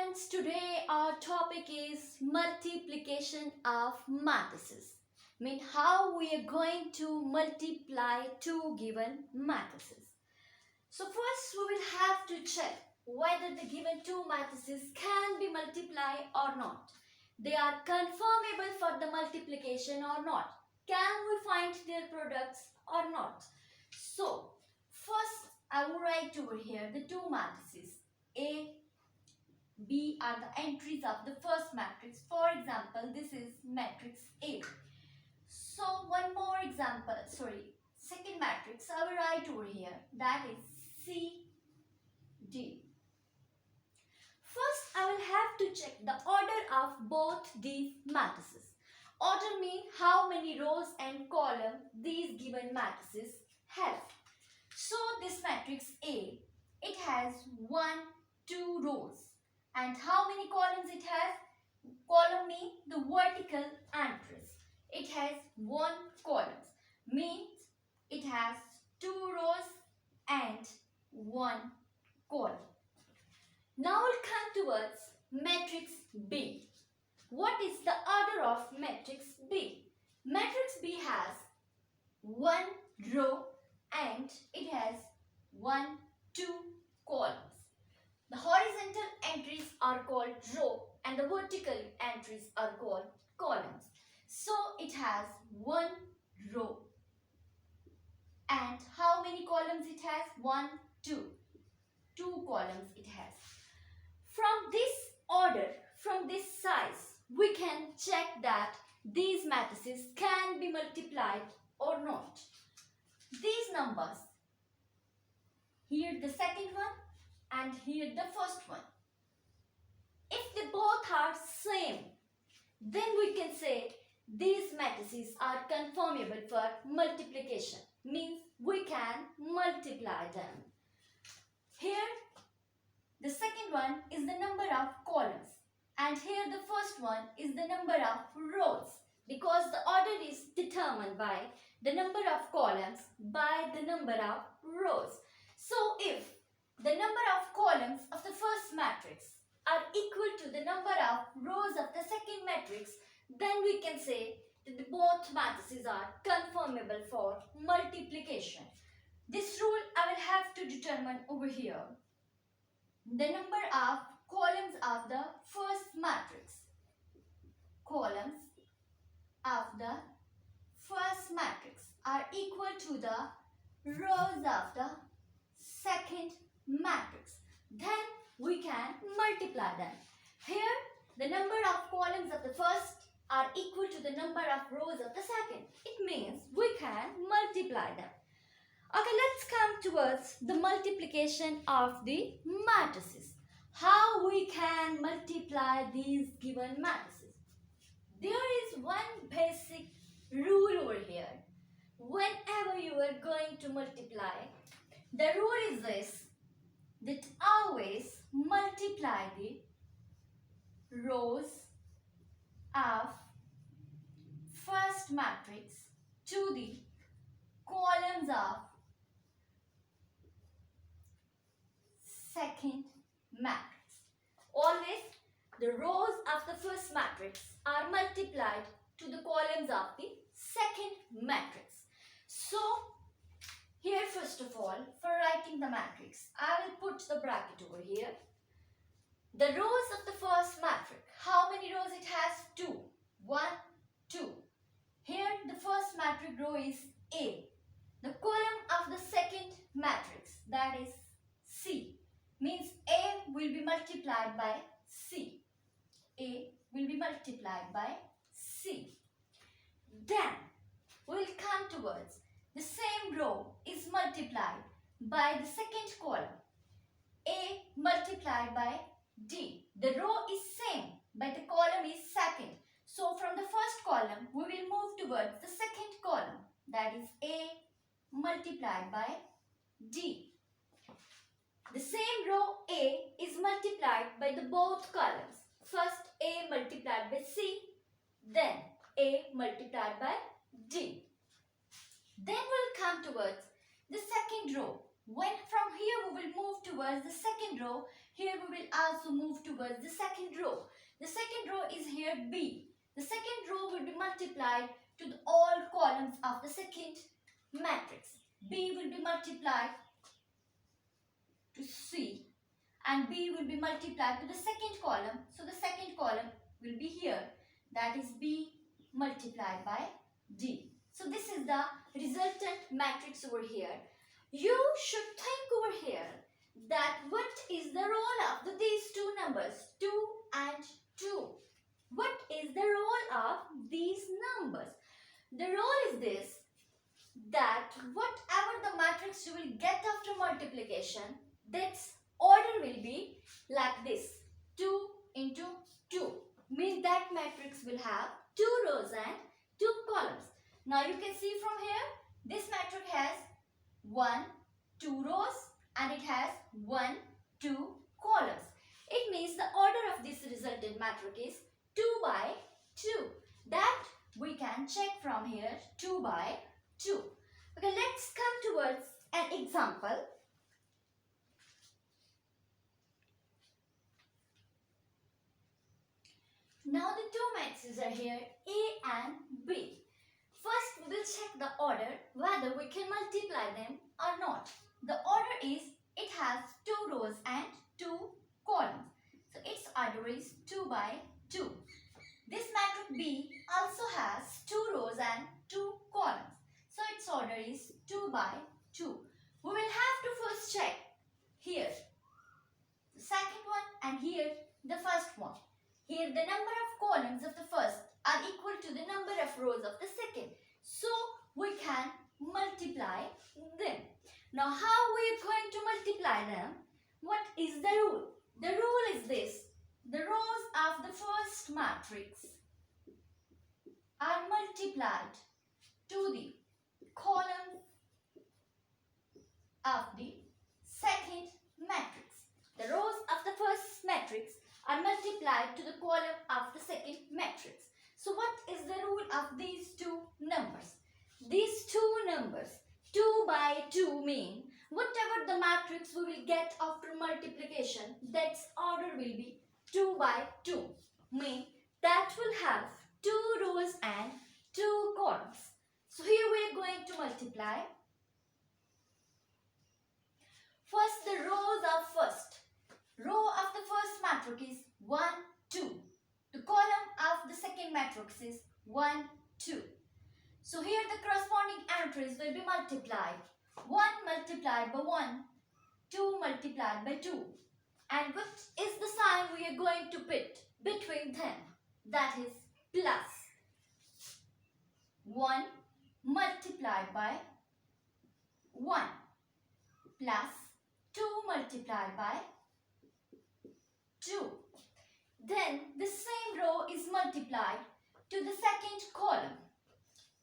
students, today our topic is multiplication of matrices. Mean how we are going to multiply two given matrices. So first we will have to check whether the given two matrices can be multiplied or not. They are conformable for the multiplication or not. Can we find their products or not? So first I will write over here the two matrices A, B are the entries of the first matrix. For example, this is matrix A. So one more example, second matrix I will write over here, that is C, D. First I will have to check the order of both these matrices. Order means how many rows and columns these given matrices have. So this matrix A, it has 1, 2 rows. And how many columns it has? Column means the vertical entries. It has 1 column. Means it has 2 rows and 1 column. Now we'll come towards matrix B. What is the order of matrix B? Matrix B has 1 row and it has 1, 2 columns. The horizontal entries are called row and the vertical entries are called columns. So it has 1 row. And how many columns it has? 1, 2. 2 columns it has. From this order, from this size, we can check that these matrices can be multiplied or not. These numbers, here the second one and here the first one. If they both are same, then we can say these matrices are conformable for multiplication. Means we can multiply them. Here the second one is the number of columns and here the first one is the number of rows, because the order is determined by the number of columns by the number of rows. So if the number of columns of the first matrix are equal to the number of rows of the second matrix, then we can say that both matrices are conformable for multiplication. This rule I will have to determine over here. The number of columns of the first matrix. Columns of the first matrix are equal to the rows of the second matrix. Then we can multiply them. Here the number of columns of the first are equal to the number of rows of the second. It means we can multiply them. Okay, let's come towards the multiplication of the matrices. How we can multiply these given matrices? There is one basic rule over here. Whenever you are going to multiply, the rule is this, that always multiply the rows of first matrix to the columns of second matrix. Always the rows of the first matrix are multiplied to the columns of the second matrix. So here first of all, for writing the matrix, I will put the bracket over here. The rows of the first matrix, how many rows it has? 2. 1, 2. Here the first matrix row is A. The column of the second matrix, that is C, means A will be multiplied by C. A will be multiplied by C. Then we will come towards the same row is multiplied by the second column. A multiplied by D. The row is same but the column is second. So from the first column we will move towards the second column, that is A multiplied by D. The same row A is multiplied by the both columns. First A multiplied by C, then A multiplied by D. Then we'll come towards the second row, When from here we will move towards the second row, here we will also move towards the second row. The second row is here B. The second row will be multiplied to all columns of the second matrix. B will be multiplied to C and B will be multiplied to the second column. So the second column will be here. That is B multiplied by D. So this is the resultant matrix over here. You should think over here that what is the role of these two numbers 2 and 2. What is the role of these numbers? The role is this, that whatever the matrix you will get after multiplication, its order will be like this, 2 into 2. Means that matrix will have 2 rows and 2 columns. Now you can see from here, this matrix has 2 rows and it has 2 columns. It means the order of this resultant matrix is 2 by 2. That we can check from here, 2 by 2. Okay, let's come towards an example. Now the two matrices are here, A and B. First we will check the order, whether we can multiply them or not. The order is, it has 2 rows and 2 columns. So its order is 2 by 2. This matrix B also has 2 rows and 2 columns. So its order is 2 by 2. We will have to first check here the second one and here the first one. Here the number of columns of the first are equal to the number of rows of the second. So we can multiply them. Now how we are going to multiply them? What is the rule? The rule is this. The rows of the first matrix are multiplied to the columns of the second matrix. The rows of the first matrix are multiplied to the column of the second matrix. So what is the rule of these two numbers? These two numbers, 2 by 2, mean whatever the matrix we will get after multiplication, that's order will be 2 by 2. Mean that will have 2 rows and 2 columns. So here we are going to multiply. First the rows of first. Row of the first matrix is 1, 2. The column of the second matrix is 1, 2. So here the corresponding entries will be multiplied. 1 multiplied by 1, 2 multiplied by 2. And what is the sign we are going to put between them? That is plus. 1 multiplied by 1 plus 2 multiplied by 2. Then the same row is multiplied to the second column.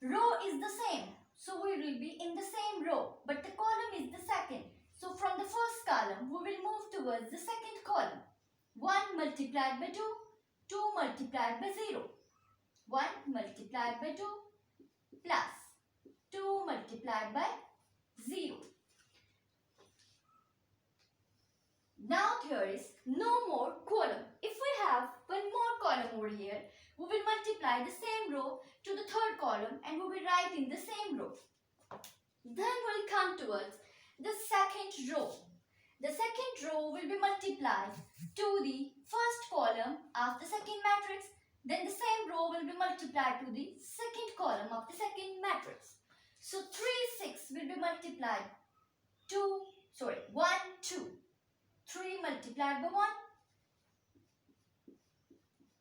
Row is the same, so we will be in the same row, but the column is the second. So from the first column, we will move towards the second column. 1 multiplied by 2, 2 multiplied by 0. 1 multiplied by 2 plus 2 multiplied by 0. Now there is no more column. If we have one more column over here, we will multiply the same row to the third column and we will write in the same row. Then we'll come towards the second row. The second row will be multiplied to the first column of the second matrix. Then the same row will be multiplied to the second column of the second matrix. So 3, 6 will be multiplied 1, 2. 3 multiplied by 1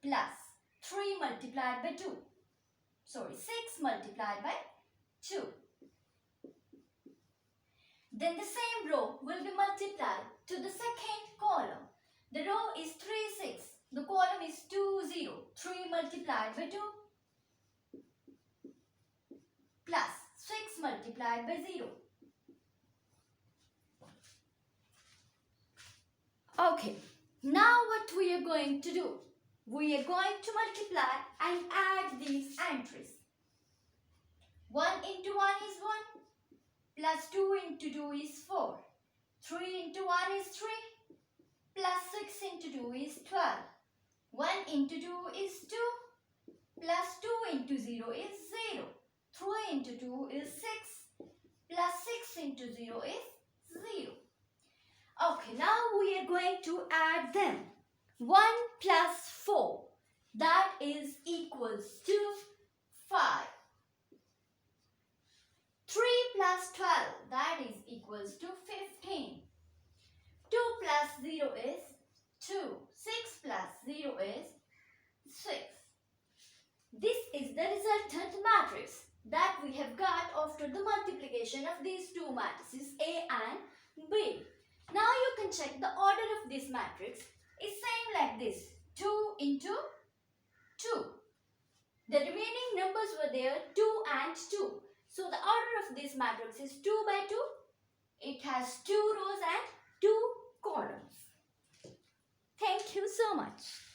plus 3 multiplied by 2. 6 multiplied by 2. Then the same row will be multiplied to the second column. The row is 3, 6. The column is 2, 0. 3 multiplied by 2 plus 6 multiplied by 0. Okay, now what we are going to do? We are going to multiply and add these entries. 1 into 1 is 1 plus 2 into 2 is 4. 3 into 1 is 3. Plus 6 into 2 is 12. 1 into 2 is 2. Plus 2 into 0 is 0. 3 into 2 is 6. Plus 6 into 0 is 0. Okay, now we are going to add them. 1 plus 4, that is equals to 5. 3 plus 12, that is equals to 15. 2 plus 0 is 2. 6 plus 0 is 6. This is the resultant matrix that we have got after the multiplication of these two matrices A and B. Now you can check the order of this matrix is same like this. 2 into 2. The remaining numbers were there 2 and 2. So the order of this matrix is 2 by 2. It has 2 rows and 2 columns. Thank you so much.